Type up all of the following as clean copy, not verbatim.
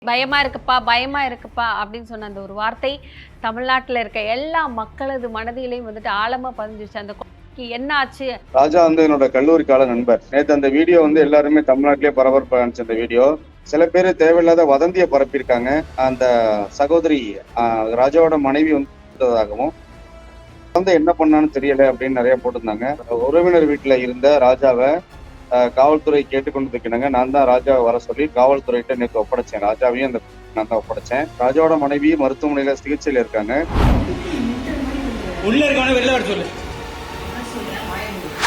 பயமா இருக்குப்பா, பயமா இருக்குப்பா அப்படின்னு சொன்ன அந்த ஒரு வார்த்தை தமிழ்நாட்டுல இருக்க எல்லா மக்களது மனதிலையும் வந்துட்டு ஆழமா பதிஞ்சிருச்சு. அந்த குழந்தைக்கு என்ன ஆச்சு? ராஜா வந்து என்னோட கல்லூரி கால நண்பர். நேத்து அந்த வீடியோ வந்து எல்லாருமே தமிழ்நாட்டிலே பரபரப்பா இருந்துச்சு. அந்த வீடியோ சில பேர் தேவையில்லாத வதந்தியை பரப்பியிருக்காங்க. அந்த சகோதரி ராஜாவோட மனைவி வந்ததாகவும் வந்து என்ன பண்ணான்னு தெரியல அப்படின்னு நிறைய போட்டிருந்தாங்க. உறவினர் வீட்டுல இருந்த ராஜாவை காவல்துறை கேட்டுக்கொண்டு இருக்கிறாங்க. நான் தான் ராஜாவை வர சொல்லி காவல்துறையிட்ட நேற்று ஒப்படைச்சேன். ராஜாவையும் அந்த நான் தான் ஒப்படைச்சேன். ராஜாவோட மனைவி மருத்துவமனையில சிகிச்சையில இருக்காங்க. உள்ள இருக்கவன வெளில வர சொல்லு.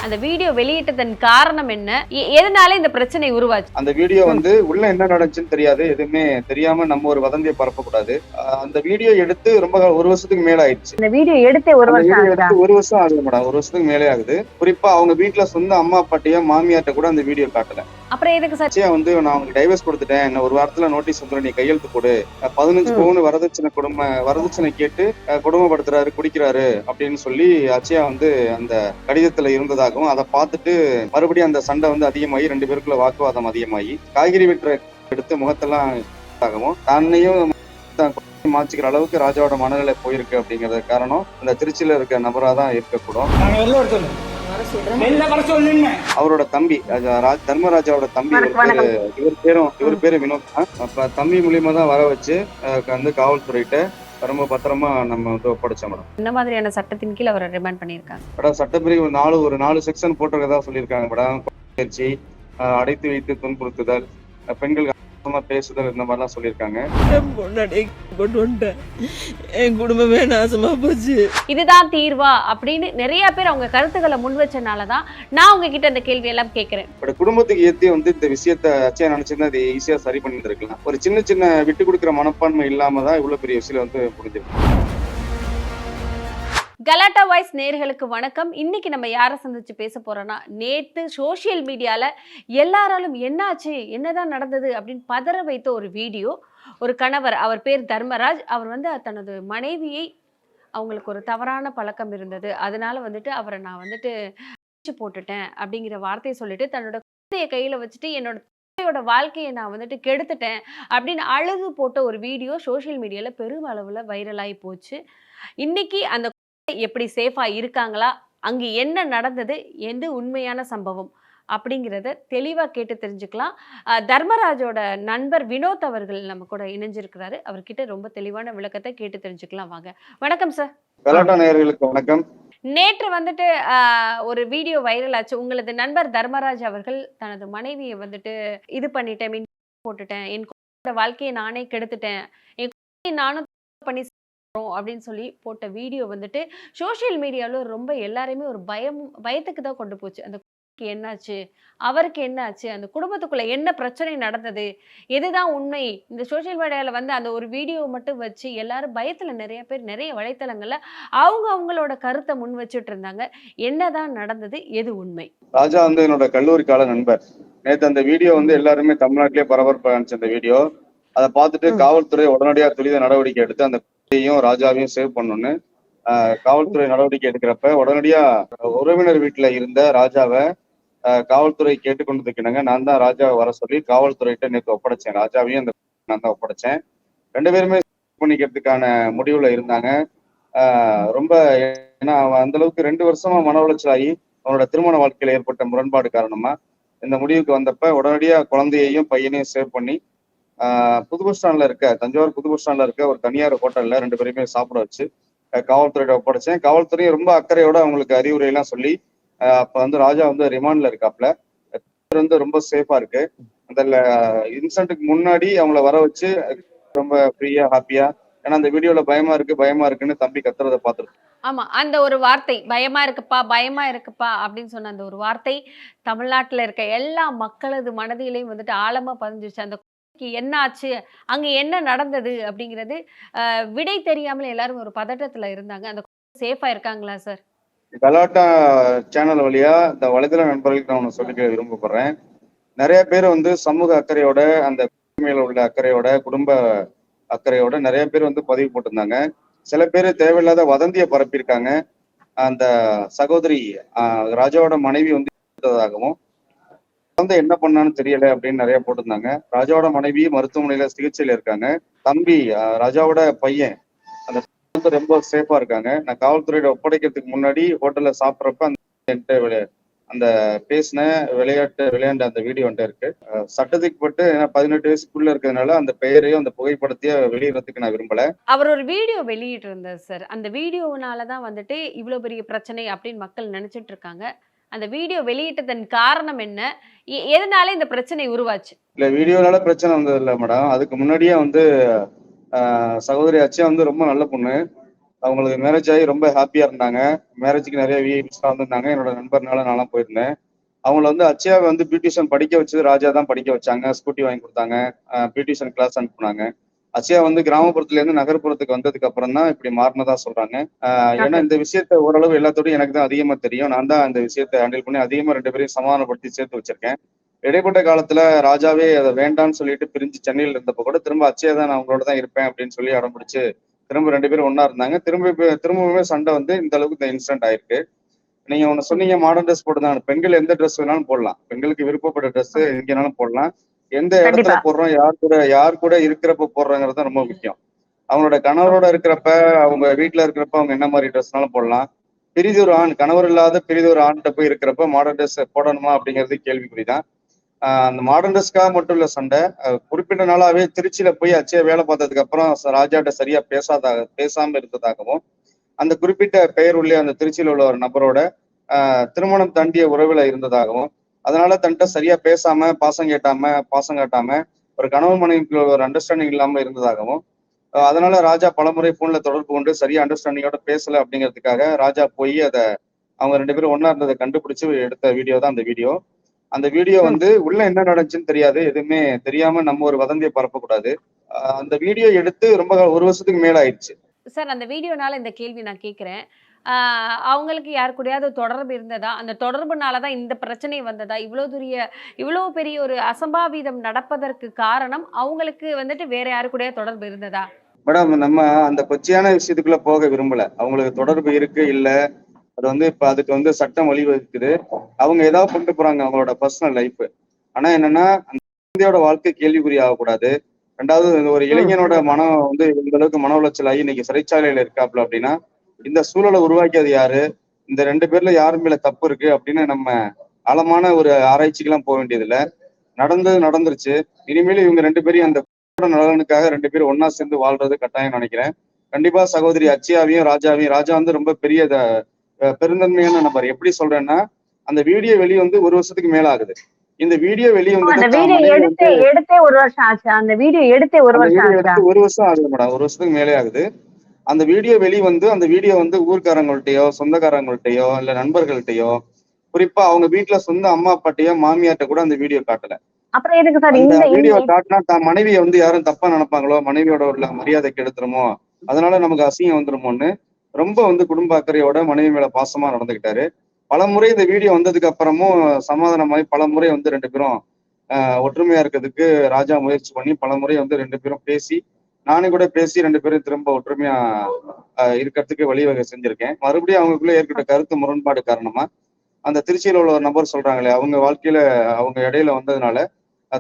அந்த வீடியோ வெளியிட்டதன் காரணம் என்ன? எதனால இந்த பிரச்சனை உருவாச்சு? அந்த வீடியோ வந்து உள்ள என்ன நடந்துச்சுன்னு தெரியாது. எதுவுமே தெரியாம நம்ம ஒரு வதந்தியை பரப்பக்கூடாது. அந்த வீடியோ எடுத்து ரொம்ப ஒரு வருஷத்துக்கு மேல ஆயிடுச்சு. இந்த வீடியோ எடுத்து ஒரு வருஷம் ஆகுது மேடம். ஒரு வருஷத்துக்கு மேலே ஆகுது. குறிப்பா அவங்க வீட்டுல சொந்த அம்மா அப்பாட்டையோ மாமியார்ட்ட கூட அந்த வீடியோ காட்டல. அப்புறம் எதுக்கு சார் வந்து நான் உங்களுக்கு டைவர்ஸ் கொடுத்துட்டேன், என்ன ஒரு வாரத்துல நோட்டீஸ் வந்துடும், நீ கையெழுத்து போடு, 15 பவுன் வரதட்சணை கேட்டு கொடுமைப்படுத்துறாரு, குடிக்கிறாரு அப்படின்னு சொல்லி அச்சயா வந்து அந்த கடிதத்துல இருந்ததாகவும், அதை பார்த்துட்டு மறுபடியும் அந்த சண்டை வந்து அதிகமாகி 2 பேருக்குள்ள வாக்குவாதம் அதிகமாகி காய்கறி வெட்டுற எடுத்து முகத்தெல்லாம் தன்னையும் மாச்சிக்கிற அளவுக்கு ராஜாவோட மனநிலை போயிருக்கு. அப்படிங்கறது காரணம் அந்த திருச்சியில இருக்க நபரா தான் இருக்கக்கூடும். அவரோட தம்பி தர்மராஜாவோட தம்பி இவர் பேரு வினோத். தம்பி மூலியமா தான் வர வச்சு வந்து காவல்துறையிட்ட ரொம்ப பத்திரமா நம்ம வந்து ஒப்படைச்சோம் மேடம். என்ன மாதிரியான சட்டத்தின் கீழ் அவரை ரிமாண்ட் பண்ணிருக்காங்க மேடம்? சட்டப்பிரிவு ஒரு 4 செக்ஷன் போட்டிருக்கதா சொல்லியிருக்காங்க மேடம். முயற்சி, அடைத்து வைத்து துன்புறுத்துதல், பெண்கள் பேசுதல், இந்த மாதிரிலாம் சொல்லியிருக்காங்க. என் குடும்பமே நாசமா போச்சு. இதுதான் தீர்வா அப்படின்னு நிறைய பேர் அவங்க கருத்துக்களை முன் வச்சனாலதான் நான் உங்ககிட்ட இந்த கேள்வி எல்லாம் கேட்கிறேன். குடும்பத்துக்கு ஏத்தி வந்து இந்த விஷயத்த அச்சையா நினைச்சிருந்தா அது ஈஸியா சரி பண்ணி இருக்கலாம். ஒரு சின்ன விட்டு கொடுக்குற மனப்பான்மை இல்லாம தான் இவ்வளவு பெரிய விஷயம் வந்து முடிஞ்சிருக்கு. கலாட்டா வாய்ஸ் நேயர்களுக்கு வணக்கம். இன்னைக்கு நம்ம யாரை சந்திச்சு பேச போறோம்னா, நேத்து சோசியல் மீடியால எல்லாராலும் என்னாச்சு, என்னதான் நடந்தது அப்படின்னு பதற வைத்த ஒரு வீடியோ. ஒரு கணவர், அவர் பேர் தர்மராஜ், அவர் வந்து தனது மனைவியை, அவங்களுக்கு ஒரு தவறான பழக்கம் இருந்தது, அதனால வந்துட்டு அவரை நான் வந்துட்டு போட்டுட்டேன் அப்படிங்கிற வார்த்தையை சொல்லிட்டு தன்னோட குழந்தைய கையில வச்சுட்டு என்னோட வாழ்க்கையை நான் வந்துட்டு கெடுத்துட்டேன் அப்படின்னு அழுது போட்ட ஒரு வீடியோ சோசியல் மீடியால பெரும் அளவுல வைரலாகி போச்சு. இன்னைக்கு அந்த எப்படி சேஃபா இருக்காங்களா, அங்க என்ன நடந்தது, எது உண்மையான சம்பவம் அப்படிங்கிறத தெளிவா கேட்டு தெரிஞ்சுக்கலாம். தர்மராஜோட நண்பர் வினோத் அவர்கள் நம்ம கூட இணைஞ்சிருக்கிறாரு. அவர்கிட்ட ரொம்ப தெளிவான விளக்கத்தை கேட்டு தெரிஞ்சுக்கலாம். வாங்க. வணக்கம் சார். கலாட்டா நேயர்களுக்கு வணக்கம். நேற்று வந்துட்டு ஒரு வீடியோ வைரல் ஆச்சு. உங்களது நண்பர் தர்மராஜ் அவர்கள் தனது மனைவியை வந்துட்டு இது பண்ணிட்டேன், போட்டுட்டேன், என் வாழ்க்கையை நானே கெடுத்துட்டேன், என் நானும் பண்ணி அப்படின்னு சொல்லி போட்ட வீடியோ வந்துட்டு சோசியல் மீடியால ரொம்ப எல்லாரையுமே ஒரு பயத்துக்கு தான் கொண்டு போச்சு. அந்த என்னாச்சு, அவருக்கு என்ன ஆச்சு, அந்த குடும்பத்துக்குள்ள என்ன பிரச்சனை நடந்தது, எதுதான் உண்மை, இந்த சோசியல் மீடியால வந்து அந்த ஒரு வீடியோ மட்டும் வச்சு எல்லாரும் பயத்துல நிறைய பேர் நிறைய வலைத்தளங்கள்ல அவங்களோட கருத்தை முன் வச்சுட்டு இருந்தாங்க. என்னதான் நடந்தது, எது உண்மை? ராஜா வந்து என்னோட கல்லூரி கால நண்பர். நேத்து அந்த வீடியோ வந்து எல்லாருமே தமிழ்நாட்டிலே பரபரப்பா இருந்துச்சு. அந்த வீடியோ அதை பார்த்துட்டு காவல்துறை உடனடியா துரித நடவடிக்கை எடுத்து அந்த ராஜாவையும் சேவ் பண்ணணும்னு காவல்துறை நடவடிக்கை எடுக்கிறப்ப உடனடியா உறவினர் வீட்டுல இருந்த ராஜாவை காவல்துறை கேட்டுக்கொண்டு இருக்கிறாங்க. நான் தான் ராஜாவை வர சொல்லி காவல்துறையிட்ட நேற்று ஒப்படைச்சேன். ராஜாவையும் அந்த நான் தான் ஒப்படைச்சேன். 2 பேருமே பண்ணிக்கிறதுக்கான முடிவுல இருந்தாங்க. ரொம்ப ஏன்னா அந்த அளவுக்கு 2 வருஷமா மன உளைச்சலாகி அவனோட திருமண வாழ்க்கையில ஏற்பட்ட முரண்பாடு காரணமா இந்த முடிவுக்கு வந்தப்ப உடனடியா குழந்தையையும் பையனையும் சேவ் பண்ணி புது பஸ் ஸ்டாண்ட்ல இருக்க தஞ்சாவூர் புது பஸ் ஸ்டாண்ட்ல இருக்க ஒரு தனியார் ஹோட்டல்ல 2 பேருமே சாப்பிட வச்சு காவல்துறையிட்ட ஒப்படைச்சேன். காவல்துறையும் ரொம்ப அக்கறையோட அவங்களுக்கு அறிவுரை எல்லாம் சொல்லி அப்ப வந்து ராஜா வந்து ரிமாண்ட்ல இருக்காப்ல, வந்து ரொம்ப சேஃபா இருக்கு. அந்த இன்சிடென்ட்டுக்கு முன்னாடி அவங்கள வர வச்சு ரொம்ப ஃப்ரீயா ஹாப்பியா, ஏன்னா அந்த வீடியோல பயமா இருக்குன்னு தம்பி கத்துறதை பார்த்துருக்கோம். ஆமா, அந்த ஒரு வார்த்தை பயமா இருக்குப்பா அப்படின்னு சொன்ன அந்த ஒரு வார்த்தை தமிழ்நாட்டுல இருக்க எல்லா மக்களது மனதிலையும் வந்துட்டு ஆழமா பதிஞ்சிருச்சு. அந்த என்ன ஆச்சு, அங்க என்ன நடந்தது அப்படிங்கிறது விடை தெரியாமல் எல்லாரும் ஒரு பதட்டத்துல இருந்தாங்க. அந்த சேஃபா இருக்காங்களா சார்? கலாட்டா சேனல் வழியா இந்த வலைதள நண்பர்களுக்கு நான் ஒன்று சொல்லிக்க விரும்பப்படுறேன். நிறைய பேர் வந்து சமூக அக்கறையோட, அந்த மேல உள்ள அக்கறையோட, குடும்ப அக்கறையோட நிறைய பேர் வந்து பதிவு போட்டிருந்தாங்க. சில பேர் தேவையில்லாத வதந்தியை பரப்பியிருக்காங்க. அந்த சகோதரி ராஜாவோட மனைவி வந்து இருந்ததாகவும், குழந்தை என்ன பண்ணான்னு தெரியல அப்படின்னு நிறைய போட்டிருந்தாங்க. ராஜாவோட மனைவி மருத்துவமனையில சிகிச்சையில இருக்காங்க. தம்பி ராஜாவோட பையன் அந்த வந்து ரொம்ப சேஃபா இருக்காங்க. நான் காவல்துறையிட ஒப்படைக்கிறதுக்கு முன்னாடி ஹோட்டல்ல சாப்பிட்றப்ப அந்த பேசின விளையாண்ட அந்த வீடியோ வந்துட்டு இருக்கு. சட்டத்துக்கு பட்டு 18 வயசுக்குள்ள இருக்கிறதுனால அந்த பெயரையும் அந்த புகைப்படத்தையும் வெளியிடறதுக்கு நான் விரும்பல. அவர் ஒரு வீடியோ வெளியிட்டு இருந்தார் சார். அந்த வீடியோனால தான் வந்துட்டு இவ்ளோ பெரிய பிரச்சனை அப்படின்னு மக்கள் நினைச்சிட்டு இருக்காங்க. அந்த வீடியோ வெளியிட்டதன் காரணம் என்ன? எதனால இந்த பிரச்சனை உருவாச்சு? இல்ல வீடியோனால பிரச்சனை வந்தது இல்ல மேடம். அதுக்கு முன்னாடியே வந்து சகோதரி அச்சயா வந்து ரொம்ப நல்ல பொண்ணு. அவங்களுக்கு மேரேஜ் ஆகி ரொம்ப ஹாப்பியா இருந்தாங்க. மேரேஜுக்கு நிறைய விஐபிஸ்லாம் வந்திருந்தாங்க. என்னோட நண்பர்னால நான்லாம் போயிருந்தேன். அவங்கள வந்து அச்சயாவை வந்து பியூட்டிஷியன் படிக்க வச்சது ராஜா தான் படிக்க வச்சாங்க. ஸ்கூட்டி வாங்கி கொடுத்தாங்க. பியூட்டிஷியன் கிளாஸ் அனுப்புனாங்க. அச்சயா வந்து கிராமப்புறத்துல இருந்து நகர்ப்புறத்துக்கு வந்ததுக்கு அப்புறம் தான் இப்படி மாறினதா சொல்றாங்க. ஏன்னா இந்த விஷயத்த ஓரளவு எல்லாத்தோடையும் எனக்கு தான் அதிகமா தெரியும். நான் தான் இந்த விஷயத்தை ஹேண்டில் பண்ணி அதிகமா 2 பேரையும் சமாதானப்படுத்தி சேர்த்து வச்சிருக்கேன். இடைப்பட்ட காலத்துல ராஜாவே அதை வேண்டான்னு சொல்லிட்டு பிரிஞ்சு சென்னையில இருந்தப்ப கூட திரும்ப அச்சயா தான் நான் அவங்களோட தான் இருப்பேன் அப்படின்னு சொல்லி அடம் பிடிச்சு திரும்ப 2 பேரும் ஒண்ணா இருந்தாங்க. திரும்பவுமே சண்டை வந்து இந்த அளவுக்கு இந்த இன்சிடென்ட் ஆயிருக்கு. நீங்க ஒண்ணு சொன்னீங்க மாடர்ன் ட்ரெஸ் போட்டுதான். பெண்கள் எந்த ட்ரெஸ் வேணாலும் போடலாம். பெண்களுக்கு விருப்பப்பட்ட ட்ரெஸ் எங்கேனாலும் போடலாம். எந்த இடத்துல போடுறோம், யார் கூட இருக்கிறப்ப போடுறோங்கிறது தான் ரொம்ப முக்கியம். அவங்களோட கணவரோட இருக்கிறப்ப, அவங்க வீட்டுல இருக்கிறப்ப அவங்க என்ன மாதிரி ட்ரெஸ்னாலும் போடலாம். பிரிதொரு ஆண், கணவர் இல்லாத பிரிதொரு ஆண்கிட்ட போய் இருக்கிறப்ப மாடர்ன் ட்ரெஸ் போடணுமா அப்படிங்கிறது கேள்விக்குறிதான். அந்த மாடர்ன் ட்ரெஸ்க்காக மட்டும் இல்ல சண்டை. குறிப்பிட்ட நாளாவே திருச்சியில போய் அச்சய வேலை பார்த்ததுக்கு அப்புறம் ராஜாட்ட சரியா பேசாம இருந்ததாகவும், அந்த குறிப்பிட்ட பெயர் உள்ள அந்த திருச்சியில உள்ள ஒரு நபரோட திருமணம் தாண்டிய உறவுல இருந்ததாகவும், அதனால தன்கிட்ட சரியா பேசாம பாசம் காட்டாம ஒரு கணவன் மனைவிக்கு ஒரு அண்டர்ஸ்டாண்டிங் இல்லாம இருந்ததாகவும், அதனால ராஜா பலமுறை போன்ல தொடர்பு கொண்டு சரியா அண்டர்ஸ்டாண்டிங்கோட பேசல அப்படிங்கிறதுக்காக ராஜா போய் அவங்க 2 பேரும் ஒன்னா இருந்ததை கண்டுபிடிச்சு எடுத்த வீடியோ தான் அந்த வீடியோ. அந்த வீடியோ வந்து உள்ள என்ன நடந்துச்சுன்னு தெரியாது. எதுவுமே தெரியாம நம்ம ஒரு வதந்தியை பரப்பக்கூடாது. அந்த வீடியோ எடுத்து ரொம்ப 1 வருஷத்துக்கு மேல ஆயிடுச்சு. சார் அந்த வீடியோனால இந்த கேள்வி நான் கேட்கிறேன். அவங்களுக்கு யார் கூடயாவது தொடர்பு இருந்ததா? அந்த தொடர்புனால தான் இந்த பிரச்சனை வந்ததா? இவ்வளோ பெரிய ஒரு அசம்பாவிதம் நடப்பதற்கு காரணம் அவங்களுக்கு வந்துட்டு வேற யாரு கூடயாவது தொடர்பு இருந்ததா? மேடம் நம்ம அந்த கொச்சையான விஷயத்துக்குள்ள போக விரும்பல. அவங்களுக்கு தொடர்பு இருக்கு இல்ல, அது வந்து இப்ப அதுக்கு வந்து சட்டம் வழிவகுக்குது. அவங்க ஏதாவது கொண்டு போறாங்க அவங்களோட பர்சனல் லைஃப். ஆனா என்னன்னா அந்த குழந்தையோட வாழ்க்கை கேள்விக்குறி ஆகக்கூடாது. 2வது ஒரு இளைஞனோட மனம் வந்து இந்த அளவுக்கு மன உளைச்சல் ஆகி இன்னைக்கு சிறைச்சாலையில இருக்காப்ல அப்படின்னா இந்த சூழலை உருவாக்கியது யாரு, இந்த 2 பேர்ல யாரு மேல தப்பு இருக்கு அப்படின்னு நம்ம ஆழமான ஒரு ஆராய்ச்சிக்கெல்லாம் போக வேண்டியது இல்ல. நடந்துருச்சு. இனிமேல் இவங்க 2 பேரையும் அந்த நலனுக்காக 2 பேரும் ஒன்னா சேர்ந்து வாழ்றது கட்டாயம் நினைக்கிறேன். கண்டிப்பா சகோதரி அச்சயாவையும் ராஜா வந்து ரொம்ப பெரிய பெருந்தன்மையான நபர். எப்படி சொல்றேன்னா அந்த வீடியோ வெளியே வந்து 1 வருஷத்துக்கு மேல ஆகுது. இந்த வீடியோ வெளியே எடுத்தே 1 வருஷம் ஆச்சு. அந்த வீடியோ எடுத்தே 1 வருஷம் ஆச்சு. 1 வருஷம் ஆகுது மேடம். 1 வருஷத்துக்கு மேலே ஆகுது. அந்த வீடியோ அந்த வீடியோ வந்து ஊர்க்காரங்கள்ட்டயோ சொந்தக்காரங்கள்ட்டயோ இல்ல நண்பர்கள்ட்டயோ குறிப்பா அவங்க வீட்டுல சொந்த அம்மா அப்பாட்டையோ மாமியார்ட்ட கூட அந்த வீடியோ காட்டல. அப்புறம் எதுக்கு சார் இந்த வீடியோ காட்டினா தான் மனைவியை வந்து யாரும் தப்பா நினைப்பாங்களோ, மனைவியோட உள்ள மரியாதை கெடுத்துருமோ, அதனால நமக்கு அசிங்கம் வந்துருமோன்னு ரொம்ப வந்து குடும்ப அக்கறையோட மனைவி மேல பாசமா நடந்துகிட்டாரு. பலமுறை இந்த வீடியோ வந்ததுக்கு அப்புறமும் சமாதானமாய் பலமுறை வந்து 2 பேரும் ஒற்றுமையா இருக்கிறதுக்கு ராஜா முயற்சி பண்ணி பலமுறை வந்து 2 பேரும் பேசி, நானும் கூட பேசி 2 பேரும் திரும்ப ஒற்றுமையா இருக்கிறதுக்கு வழிவகை செஞ்சிருக்கேன். மறுபடியும் அவங்களுக்குள்ள ஏற்பட்ட கருத்து முரண்பாடு காரணமா அந்த திருச்சியில உள்ள ஒரு நபர் சொல்றாங்களே, அவங்க வாழ்க்கையில அவங்க இடையில வந்ததுனால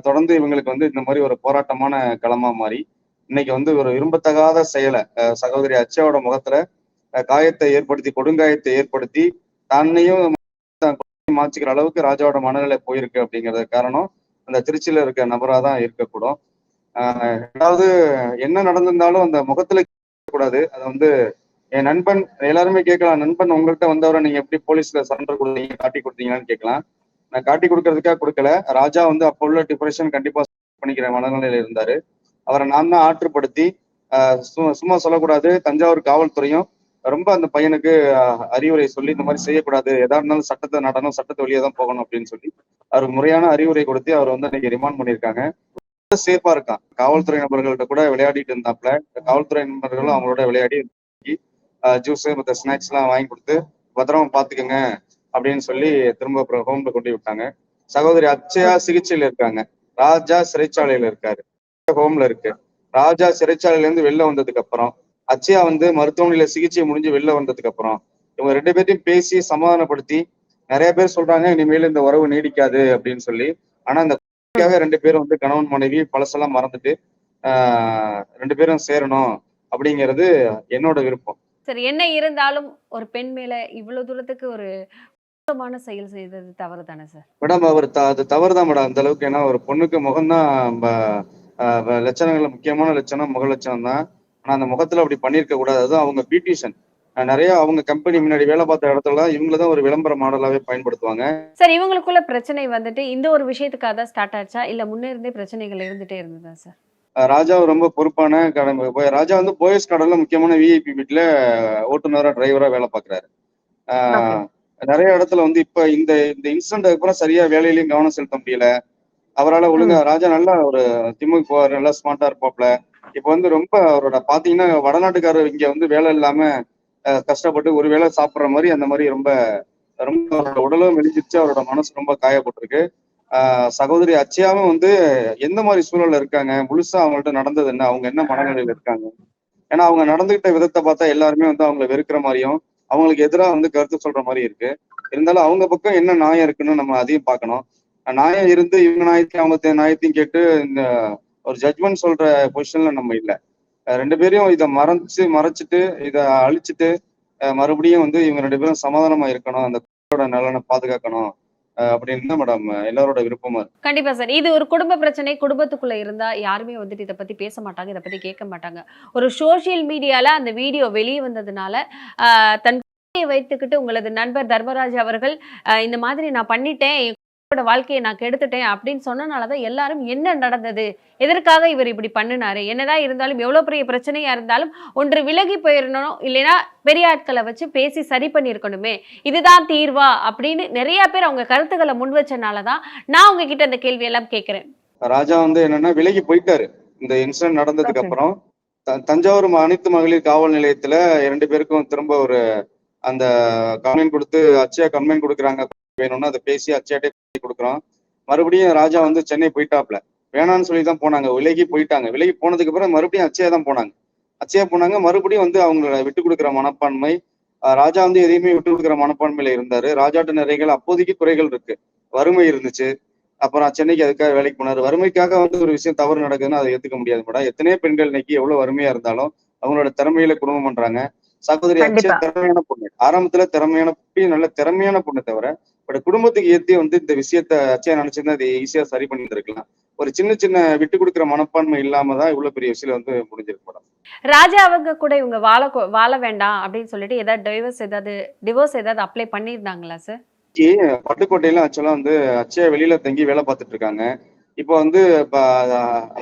தொடர்ந்து இவங்களுக்கு வந்து இந்த மாதிரி ஒரு போராட்டமான களமா மாறி இன்னைக்கு வந்து ஒரு விரும்பத்தகாத செயலை சகோதரி அச்சயாவோட முகத்துல கொடுங்காயத்தை ஏற்படுத்தி தன்னையும் மாச்சிக்கிற அளவுக்கு ராஜாவோட மனநிலை போயிருக்கு அப்படிங்கிறது காரணம் அந்த திருச்சியில இருக்க நபரா தான் இருக்கக்கூடும். 2வது என்ன நடந்திருந்தாலும் அந்த முகத்துல கூடாது. அதை வந்து என் நண்பன் எல்லாருமே கேட்கலாம், நண்பன் உங்கள்கிட்ட வந்தவரை நீங்க எப்படி போலீஸ்ல சரண்டர் கொடுத்தீங்க, காட்டி கொடுத்தீங்கன்னு கேட்கலாம். நான் காட்டி கொடுக்கறதுக்காக கொடுக்கல. ராஜா வந்து அப்போ உள்ள டிப்ரெஷன் கண்டிப்பா பண்ணிக்கிற மனநிலையில இருந்தாரு. அவரை நான் தான் ஆற்றுப்படுத்தி சும்மா சொல்லக்கூடாது. தஞ்சாவூர் காவல்துறையும் ரொம்ப அந்த பையனுக்கு அறிவுரை சொல்லி இந்த மாதிரி செய்யக்கூடாது, எதா இருந்தாலும் சட்டத்தை நடனம், சட்டத்தை வழியா தான் போகணும் அப்படின்னு சொல்லி அவருக்கு முறையான அறிவுரை கொடுத்து அவர் வந்து இன்னைக்கு ரிமாண்ட் பண்ணியிருக்காங்க. சேஃபா இருக்கான். காவல்துறை நபர்கள்ட்ட கூட விளையாடிட்டு இருந்தாப்ல. காவல்துறை நண்பர்களும் அவங்களோட விளையாடி ஜூஸ் மற்ற ஸ்நாக்ஸ் எல்லாம் வாங்கி கொடுத்து பத்திரமா பாத்துக்கோங்க அப்படின்னு சொல்லி திரும்ப ஹோம்ல கொண்டு விட்டாங்க. சகோதரி அச்சயா சிகிச்சையில இருக்காங்க. ராஜா சிறைச்சாலையில இருக்காரு, ஹோம்ல இருக்கு. ராஜா சிறைச்சாலையில இருந்து வெளில வந்ததுக்கு அப்புறம் அச்சயா வந்து மருத்துவமனையில சிகிச்சை முடிஞ்சு வெளில வந்ததுக்கு அப்புறம் இவங்க 2 பேர்த்தையும் பேசி சமாதானப்படுத்தி நிறைய பேர் சொல்றாங்க இனிமேல் இந்த உறவு நீடிக்காது அப்படின்னு சொல்லி. ஆனா இந்த குடும்பத்துக்காக 2 பேரும் வந்து கணவன் மனைவி பழசெல்லாம் மறந்துட்டு ஆஹ் 2 பேரும் சேரணும் அப்படிங்கிறது என்னோட விருப்பம். சரி, என்ன இருந்தாலும் ஒரு பெண் மேல இவ்வளவு தூரத்துக்கு ஒரு மோசமான செயல் செய்தது தவறு தானே சார்? மேடம் அவர் அது தவறுதான் மேடம் அந்த அளவுக்கு. ஏன்னா ஒரு பொண்ணுக்கு முகம்தான் லட்சணங்கள்ல முக்கியமான லட்சணம் முக லட்சணம் தான். ஆனா அந்த முகத்துல அப்படி பண்ணியிருக்க கூடாது. அதுவும் அவங்க பியூட்டிஷியன். நிறைய அவங்க கம்பெனி முன்னாடி வேலை பார்த்த இடத்துல இவங்களதான் ஒரு விளம்பர மாடலாவே பயன்படுத்துவாங்க. சார், இவங்களுக்குள்ள பிரச்சனை வந்துட்டு இந்த ஒரு விஷயத்துக்காக தான் ஸ்டார்ட் ஆச்சா இல்ல முன்ன இருந்தே பிரச்சனைகள் இருந்துட்டே இருந்ததா சார்? ராஜா ரொம்ப பொறுப்பான ராஜா வந்து போயஸ் கடல்ல முக்கியமான விஐபி வீட்டுல ஓட்டுநரா டிரைவரா வேலை பார்க்கறாரு. ஓகே. ஆஹ் நிறைய இடத்துல வந்து இப்ப இந்த இந்த இன்சிடென்ட் அப்புறம் சரியா வேலையிலயும் கவனம் செலுத்த முடியல. அவரால் ஒழுங்கா ராஜா நல்லா ஒரு திமுக போவார், நல்லா ஸ்மார்ட்டா இருப்பாப்ல. இப்ப வந்து ரொம்ப அவரோட பாத்தீங்கன்னா வடநாட்டுக்காரர் இங்க வந்து வேலை இல்லாம கஷ்டப்பட்டு ஒரு வேளை சாப்பிடுற மாதிரி அந்த மாதிரி ரொம்ப ரொம்ப அவரோட உடலும் மெலிஞ்சிருச்சு, அவரோட மனசு ரொம்ப காயப்பட்டிருக்கு. சகோதரி அச்சயாவும் வந்து எந்த மாதிரி சூழல்ல இருக்காங்க, முழுசா அவங்கள்ட்ட நடந்தது என்ன, அவங்க என்ன மனநிலையில இருக்காங்க. ஏன்னா அவங்க நடந்துகிட்ட விதத்தை பார்த்தா எல்லாருமே வந்து அவங்களை வெறுக்கிற மாதிரியும் அவங்களுக்கு எதிராக வந்து கருத்து சொல்ற மாதிரி இருக்கு. இருந்தாலும் அவங்க பக்கம் என்ன நியாயம் இருக்குன்னு நம்ம அதையும் பார்க்கணும். நியாயம் இருந்து இவங்க நியாயத்தையும் அவங்க நியாயத்தையும் கேட்டு இந்த ஒரு ஜட்மெண்ட் சொல்ற பொசிஷன்ல நம்ம இல்லை. 2 பேரையும் இதை மறைச்சிட்டு இதை அழிச்சிட்டு மறுபடியும் வந்து இவங்க 2 பேரும் சமாதானமா இருக்கணும், அந்த குடும்பத்தோட நலனை பாதுகாக்கணும் அப்படின்னு தான் மேடம் எல்லாரோட விருப்பமா இருக்கு. கண்டிப்பா சார். இது ஒரு குடும்ப பிரச்சனை. குடும்பத்துக்குள்ள இருந்தா யாருமே வந்துட்டு இத பத்தி பேச மாட்டாங்க. இத பத்தி கேட்க மாட்டாங்க. ஒரு சோசியல் மீடியால அந்த வீடியோ வெளிய வந்ததுனால, தன் குழந்தையை வைத்துக்கிட்டு உங்களது நண்பர் தர்மராஜ் அவர்கள் இந்த மாதிரி நான் பண்ணிட்டேன். என் குழந்தையோட வாழ்க்கையை நான் கெடுத்துட்டேன் அப்படின்னு சொன்னனால தான் எல்லாரும் என்ன நடந்தது? எதற்காக இவர் இப்படி பண்ணுனாரு? என்னதான் இருந்தாலும் எவ்வளவு பெரிய பிரச்சனையா இருந்தாலும் ஒன்று விலகி போயிரணும். இல்லைன்னா பெரிய ஆட்களை வச்சு பேசி சரி பண்ணியிருக்கணுமே. இதுதான் தீர்வா அப்படின்னு நிறைய பேர் அவங்க கருத்துக்களை முன் வச்சனால தான் நான் உங்ககிட்ட இந்த கேள்வி எல்லாம் கேட்கிறேன். ராஜா வந்து என்னன்னா விலகி போயிட்டாரு இந்த இன்சிடென்ட் நடந்ததுக்கு அப்புறம். தஞ்சாவூர் அனைத்து மகளிர் காவல் நிலையத்துல 2 பேருக்கும் திரும்ப ஒரு அந்த கம்ப்ளைண்ட் கொடுத்து அச்சயா கம்ப்ளைண்ட் கொடுக்குறாங்க வேணும்னு அதை பேசி அச்சயாட்டே கொடுக்குறோம். மறுபடியும் ராஜா வந்து சென்னை போயிட்டாப்ல. வேணான்னு சொல்லி தான் போனாங்க, விலகி போயிட்டாங்க. விலகி போனதுக்கு அப்புறம் மறுபடியும் அச்சயா தான் போனாங்க. அச்சயா போனாங்க, மறுபடியும் வந்து அவங்கள விட்டு கொடுக்குற மனப்பான்மை. ராஜா வந்து எதையுமே விட்டு கொடுக்குற மனப்பான்மையில இருந்தாரு. ராஜாட்ட நிறைய அப்போதைக்கு குறைகள் இருக்கு. வறுமை இருந்துச்சு. அப்புறம் சென்னைக்கு அதுக்காக வேலைக்கு போனாரு. வறுமைக்காக வந்து ஒரு விஷயம் தவறு நடக்குதுன்னா அதை ஏத்துக்க முடியாது மேடம். எத்தனையோ பெண்கள் இன்னைக்கு எவ்வளவு வறுமையா இருந்தாலும் அவங்களோட திறமையில குடும்பம் பண்றாங்க. சகோதரி அச்சயா கண்டிப்பா. திறமையான பொண்ணு. ஆரம்பத்துல திறமையான நல்ல திறமையான பொண்ணு தவிர பட் குடும்பத்துக்கு ஏத்தி வந்து இந்த விஷயத்த அச்சயா நினைச்சிருந்தா அதை ஈஸியா சரி பண்ணி இருக்கலாம். ஒரு சின்ன சின்ன விட்டு கொடுக்குற மனப்பான்மை இல்லாம தான் இவ்வளவு பெரிய விஷயம் வந்து முடிஞ்சிருக்கு மேடம். ராஜா அவங்க கூட இவங்க வாழ வேண்டாம் அப்படின்னு சொல்லிட்டு டிவோர்ஸ் ஏதாவது அப்ளை பண்ணியிருந்தாங்களா சார்? பட்டுக்கோட்டையில ஆக்சுவலா வந்து அச்சயா வெளியில தங்கி வேலை பார்த்துட்டு இருக்காங்க. இப்போ வந்து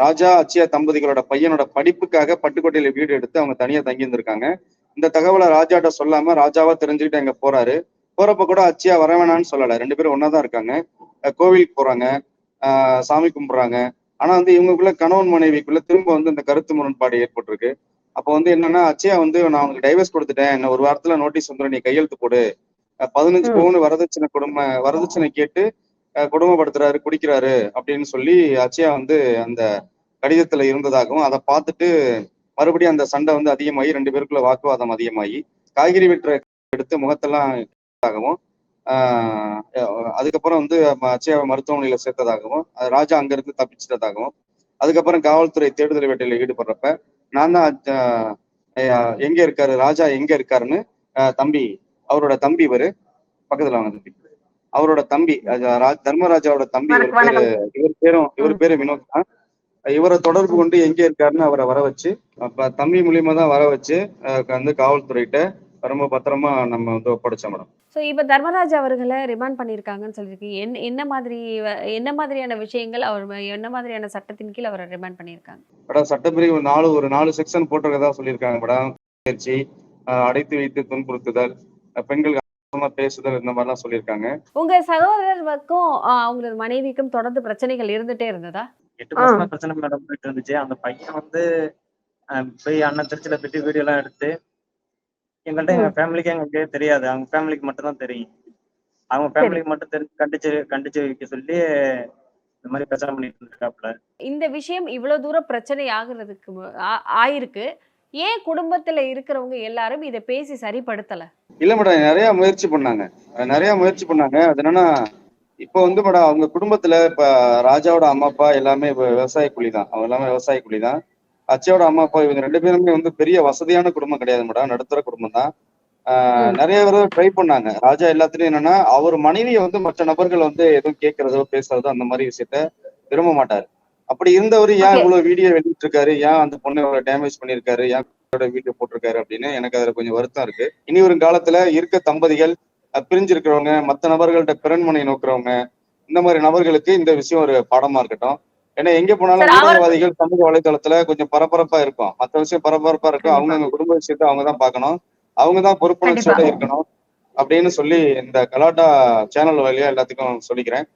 ராஜா அச்சயா தம்பதிகளோட பையனோட படிப்புக்காக பட்டுக்கோட்டையில வீடு எடுத்து அவங்க தனியா தங்கி இருந்திருக்காங்க. இந்த தகவலை ராஜாட்ட சொல்லாம ராஜாவா தெரிஞ்சுக்கிட்டு அங்க போறாரு. போறப்ப கூட அச்சயா வர வேணாம்னு சொல்லல. 2 பேரும் ஒன்னாதான் இருக்காங்க. கோவிலுக்கு போறாங்க, சாமி கும்பிடுறாங்க. ஆனா வந்து இவங்களுக்குள்ள கணவன் மனைவிக்குள்ள திரும்ப வந்து இந்த கருத்து முரண்பாடு ஏற்பட்டிருக்கு. அப்போ வந்து என்னன்னா அச்சயா வந்து நான் அவங்களுக்கு டைவர்ஸ் கொடுத்துட்டேன், இன்னும் ஒரு வாரத்துல நோட்டீஸ் வந்துடும், நீ கையெழுத்து போடு. 15 பவுன் வரதட்சணை கேட்டு கொடுமைப்படுத்துறாரு, குடிக்கிறாரு அப்படின்னு சொல்லி அச்சயா வந்து அந்த கடிதத்துல இருந்ததாகவும் அதை பார்த்துட்டு மறுபடியும் அந்த சண்டை வந்து அதிகமாகி 2 பேருக்குள்ள வாக்குவாதம் அதிகமாகி காய்கறி வெட்டுற எடுத்து முகத்தெல்லாம் அதுக்கப்புறம் வந்து அச்சயாவை மருத்துவமனையில சேர்த்ததாகவும் ராஜா அங்கிருந்து தப்பிச்சிட்டதாகவும் அதுக்கப்புறம் காவல்துறை தேடுதல் வேட்டையில ஈடுபடுறப்ப நான் தான் எங்க இருக்காரு ராஜா எங்க இருக்காருன்னு தம்பி அவரோட தம்பி இவரு பக்கத்துல வாங்க தம்பி அவரோட தம்பி தர்மராஜாவோட தம்பி இவர் பேரு வினோத் தான். இவரை தொடர்பு கொண்டு எங்க இருக்காருன்னு அவரை வர வச்சு தம்பி மூலியமா தான் வர வச்சு வந்து காவல்துறையிட்ட ரொம்ப பத்திரமா நம்ம வந்து ஒப்படைச்சோம் மேடம். ஸோ இப்போ தர்மராஜ் அவர்களை ரிமாண்ட் பண்ணியிருக்காங்கன்னு சொல்லியிருக்கீங்க. என்ன மாதிரியான விஷயங்கள் என்ன மாதிரியான சட்டத்தின் கீழ் அவரை ரிமாண்ட் பண்ணியிருக்காங்க? மேடம் சட்டப்பிரிவு 4 ஒரு 4 செக்ஷன் போட்டிருக்கதா சொல்லியிருக்காங்க மேடம். முயற்சி, அடைத்து வைத்து துன்புறுத்துதல், பெண்கள் பேசுதல் இந்த மாதிரிலாம் சொல்லியிருக்காங்க. உங்க சகோதரருக்கும் அவங்களோட மனைவிக்கும் தொடர்ந்து பிரச்சனைகள் இருந்துட்டே இருந்ததா? 8 மாசமா பிரச்சனை மேடம் போயிட்டு இருந்துச்சு. அந்த பையன் வந்து போய் அண்ணன் திருச்சியில போயிட்டு வீடியோ எல்லாம் எடுத்து எங்கள்கிட்ட எங்க ஃபேமிலிக்கு எங்களுக்கு தெரியாது, அவங்க ஃபேமிலிக்கு மட்டும் தான் தெரியும். அவங்க ஃபேமிலிக்கு மட்டும் தெரிஞ்சு கண்டிச்சு வைக்க சொல்லி இந்த மாதிரி பிரச்சனை பண்ணிட்டு இருக்காப்புல. இந்த விஷயம் இவ்வளவு தூரம் பிரச்சனை ஆகுறதுக்கு ஆயிருக்கு. ஏன் குடும்பத்துல இருக்கிறவங்க எல்லாரும் இதை பேசி சரிப்படுத்தல? இல்ல மேடம், நிறைய முயற்சி பண்ணாங்க. அது என்னன்னா, இப்ப வந்து மேடம் அவங்க குடும்பத்துல இப்ப ராஜாவோட அம்மா அப்பா எல்லாமே விவசாய கூலி தான். அவங்க எல்லாமே விவசாய கூலி தான். அச்சயோட அம்மா அப்பா இவங்க 2 பேருமே வந்து பெரிய வசதியான குடும்பம் கிடையாது மேடம். நடுத்தர குடும்பம் தான். ம். நிறைய தடவ ட்ரை பண்ணாங்க. ராஜா எல்லாத்துலயும் என்னன்னா, அவர் மனைவிய வந்து மற்ற நபர்கள் வந்து எதுவும் கேட்கிறதோ, பேசுறதோ அந்த மாரி விஷயத்த விரும்ப மாட்டாரு. அப்படி இருந்தவரு ஏன் ஓகே. இவ்வளவு வீடியோ வெளியிட்டிருக்காரு? ஏன் அந்த பொண்ண இவ்வளவு டேமேஜ் பண்ணியிருக்காரு? ஏன் வீடியோ போட்டிருக்காரு அப்படின்னு எனக்கு அதுல கொஞ்சம் வருத்தம் இருக்கு. இனி வரும் காலத்துல இருக்க தம்பதிகள், பிரிஞ்சிருக்கிறவங்க, மத்த நபர்கள்ட்ட பிறன்மனை நோக்குறவங்க, இந்த மாதிரி நபர்களுக்கு இந்த விஷயம் ஒரு பாடமா இருக்கட்டும். ஏன்னா எங்க போனாலும் சார் அவர் ஊடகவாதிகள் சமூக வலைதளத்துல கொஞ்சம் பரபரப்பா இருக்கும். மத்த விஷயம் பரபரப்பா இருக்கும். கண்டிப்பா, அவங்கவங்க குடும்ப விஷயத்த அவங்க தான் பார்க்கணும். அவங்க தான் கண்டிப்பா. பொறுப்புணர்ச்சியோட இருக்கணும் அப்படின்னு சொல்லி இந்த கலாட்டா சேனல் வழியா எல்லாத்துக்கும் சொல்லிக்கிறேன்.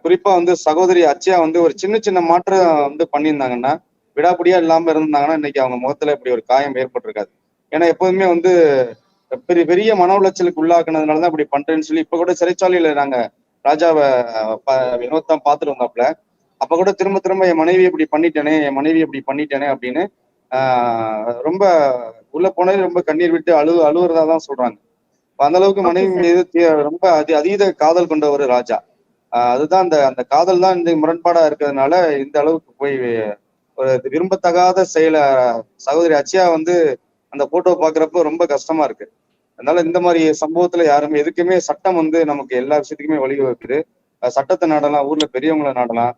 குறிப்பா வந்து சகோதரி அச்சயா வந்து ஒரு சின்ன சின்ன மாற்றம் வந்து பண்ணியிருந்தாங்கன்னா, விடாப்பிடியா இல்லாம இருந்தாங்கன்னா இன்னைக்கு அவங்க முகத்துல இப்படி ஒரு காயம் ஏற்பட்டிருக்காது. ஏன்னா எப்போதுமே வந்து பெரிய பெரிய மன உளைச்சலுக்கு உள்ளாக்குனதுனாலதான் இப்படி பண்றேன்னு சொல்லி இப்ப கூட சிறைச்சாலையில நாங்க ராஜாவை வினோத் தான் பாத்துட்டு வந்தாப்ல. அப்ப கூட திரும்ப திரும்ப என் மனைவி இப்படி பண்ணிட்டேனே அப்படின்னு ரொம்ப உள்ள போனது ரொம்ப கண்ணீர் விட்டு அழுவுறதா தான் சொல்றாங்க. அந்த அளவுக்கு ஓகே மனைவி சார். மீது ரொம்ப அதீத காதல் கொண்ட ஒரு ராஜா. அதுதான் அந்த அந்த காதல் தான் இந்த முரண்பாடா இருக்கிறதுனால இந்த அளவுக்கு போய் ஒரு விரும்பத்தகாத செயலை சகோதரி அச்சயா வந்து அந்த போட்டோ பாக்குறப்ப ரொம்ப கஷ்டமா இருக்கு. அதனால இந்த மாதிரி சம்பவத்துல யாருமே எதுக்குமே சட்டம் வந்து நமக்கு எல்லா விஷயத்துக்குமே வழிவகுக்குது. சட்டத்தை நாடலாம், ஊர்ல பெரியவங்களை நாடலாம்.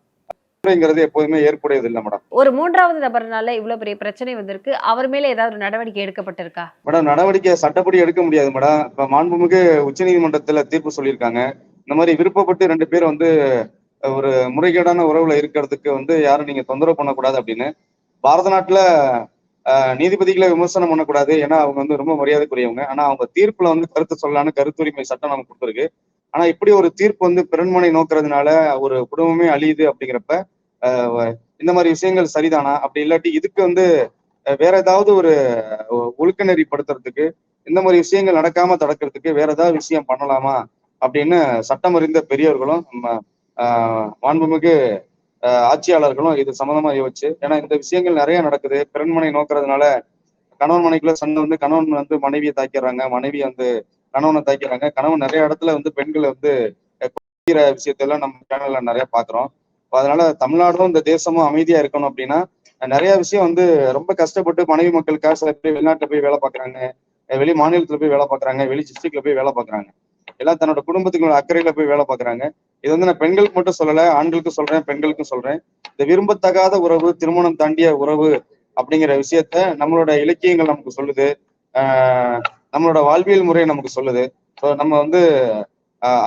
அப்படிங்கிறது எப்போதுமே ஏற்புடையது இல்லை மேடம். ஒரு 3வது நபர்னால இவ்வளவு பெரிய பிரச்சனை வந்திருக்கு. அவர் மேல ஏதாவது ஒரு நடவடிக்கை எடுக்கப்பட்டிருக்கா? மேடம் நடவடிக்கை சட்டப்படி எடுக்க முடியாது மேடம். இப்ப மாண்புமிகு உச்சநீதிமன்றத்துல தீர்ப்பு சொல்லியிருக்காங்க. இந்த மாதிரி விருப்பப்பட்டு 2 பேர் வந்து ஒரு முறைகேடான உறவுல இருக்கிறதுக்கு வந்து யாரும் நீங்க தொந்தரவு பண்ணக்கூடாது அப்படின்னு. பாரத நாட்டுல நீதிபதிகளை விமர்சனம் பண்ணக்கூடாது. ஏன்னா அவங்க வந்து ரொம்ப மரியாதைக்குரியவங்க. ஆனா அவங்க தீர்ப்புல வந்து கருத்து சொல்லலான்னு கருத்துரிமை சட்டம் நமக்கு கொடுத்துருக்கு. ஆனா இப்படி ஒரு தீர்ப்பு வந்து பிறன்மனை நோக்குறதுனால ஒரு குடும்பமே அழியுது அப்படிங்கிறப்ப இந்த மாதிரி விஷயங்கள் சரிதானா? அப்படி இல்லாட்டி இதுக்கு வந்து வேற ஏதாவது ஒரு ஒழுக்க நெறிப்படுத்துறதுக்கு, இந்த மாதிரி விஷயங்கள் நடக்காம தடுக்கிறதுக்கு வேற ஏதாவது விஷயம் பண்ணலாமா? அப்படின்னு சட்டம் அறிந்த பெரியவர்களும், நம்ம மாண்புமிகு ஆட்சியாளர்களும் இது சம்மந்தமா யோசிச்சு, ஏன்னா இந்த விஷயங்கள் நிறைய நடக்குது. பிறன்மனை நோக்குறதுனால கணவன் மனைவிக்குள்ள சண்டை வந்து கணவன் வந்து மனைவியை தாக்கிறாங்க, மனைவி வந்து கணவனை தாக்கிறாங்க. கணவன் நிறைய இடத்துல வந்து பெண்களை வந்து விஷயத்தெல்லாம் நம்ம சேனல்ல நிறைய பாக்குறோம். அதனால தமிழ்நாடும் இந்த தேசமும் அமைதியா இருக்கணும் அப்படின்னா நிறைய விஷயம் வந்து ரொம்ப கஷ்டப்பட்டு மனைவி மக்களுக்காக சில பேர் வெளிநாட்டுல போய் வேலை பார்க்கறாங்க, வெளி மாநிலத்துல போய் வேலை பார்க்கறாங்க, வெளி டிஸ்ட்ரிக்ட்ல போய் வேலை பார்க்கறாங்க. எல்லாம் தன்னோட குடும்பத்துக்கு அக்கறையில போய் வேலை பார்க்கறாங்க. இது வந்து நான் பெண்களுக்கு மட்டும் சொல்லல, ஆண்களுக்கும் சொல்றேன், பெண்களுக்கும் சொல்றேன். இந்த விரும்பத்தகாத உறவு, திருமணம் தாண்டிய உறவு அப்படிங்கிற விஷயத்த நம்மளோட இலக்கியங்கள் நமக்கு சொல்லுது. நம்மளோட வாழ்வியல் முறை நமக்கு சொல்லுது. ஸோ நம்ம வந்து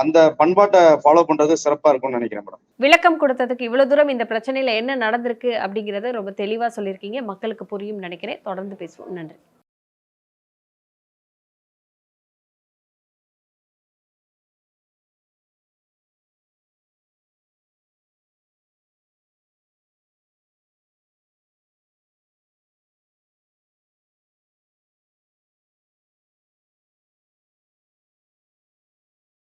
அந்த பண்பாட்டை ஃபாலோ பண்றது சிறப்பா இருக்கும்னு நினைக்கிறேன் மேடம். விளக்கம் கொடுத்ததுக்கு இவ்வளவு தூரம் இந்த பிரச்சனையில என்ன நடந்திருக்கு அப்படிங்கறத ரொம்ப தெளிவா சொல்லியிருக்கீங்க. மக்களுக்கு புரியும் நினைக்கிறேன். தொடர்ந்து பேசுவோம். நன்றி.